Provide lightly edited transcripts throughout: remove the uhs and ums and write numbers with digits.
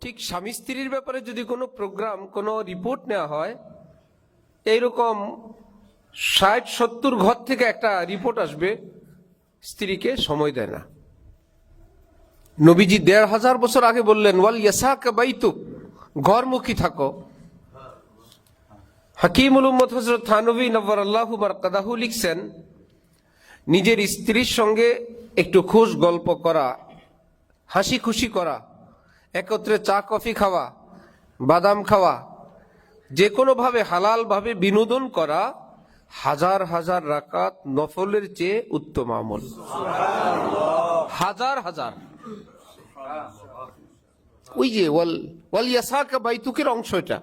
ঠিক স্বামী স্ত্রীর ব্যাপারে যদি কোনো প্রোগ্রাম, কোনো রিপোর্ট নেওয়া হয়, এইরকম 60-70 ঘর থেকে একটা রিপোর্ট আসবে, স্ত্রীকে সময় দেয় না। নবীজি 1500 বছর আগে বললেন, ওয়াল ইয়াসাকা বাইতুক, ঘরমুখী থাকো। হাকিমুল উম্মত হযরত থানভী নওয়ারাল্লাহু বারাকাতুহু লিখছেন, নিজের স্ত্রীর সঙ্গে একটু খুশ গল্প করা, হাসি খুশি করা, একত্রে চা কফি খাওয়া, বাদাম খাওয়া, যে কোনোভাবে হালাল ভাবে বিনোদন করা হাজার হাজার রাকাত নফলের চেয়ে উত্তম আমল। হাজার হাজার। ওই যে ওয়াল ইয়াসাকা বাইতুকের অংশ এটা।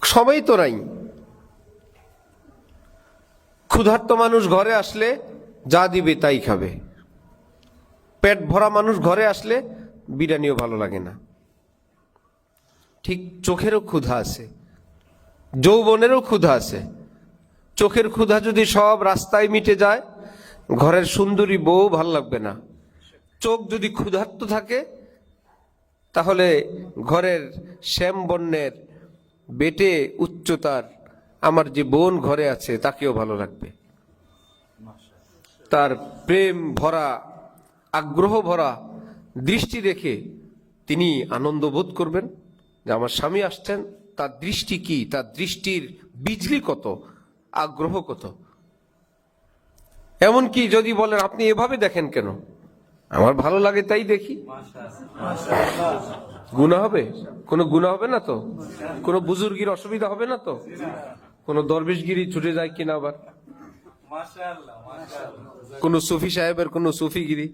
সময় তো নাই। ক্ষুধার্ত মানুষ ঘরে আসলে যা দিবে তাই খাবে। পেট ভরা মানুষ ঘরে আসলে বিরিয়ানিও ভালো লাগে না। ঠিক চোখেরও ক্ষুধা আছে, যৌবনেরও ক্ষুধা আছে। চোখের ক্ষুধা যদি সব রাস্তায় মিটে যায়, ঘরের সুন্দরী বউ ভাল লাগবে না। চোখ যদি ক্ষুধার্ত থাকে, তাহলে ঘরের শ্যাম বর্ণের বেটে উচ্চতার আমার যে বোন ঘরে আছে তাকেও ভালো লাগবে। তার প্রেম ভরা, আগ্রহ ভরা দৃষ্টি দেখে তিনি আনন্দ বোধ করবেন যে আমার স্বামী আসছেন, তার দৃষ্টি কি, তার দৃষ্টির বিজলি কত, আগ্রহ কত। এমনকি যদি বলেন আপনি এভাবে দেখেন কেন, আমার ভালো লাগে তাই দেখি, গুনাহ হবে? কোনো গুনাহ হবে না তো? কোনো বুজুর্গির অসুবিধা হবে না তো? কোনো দরবেশগিরি ছুটে যায় কিনা আবার? কোন সুফি সাহেবের কোন সুফিগিরি?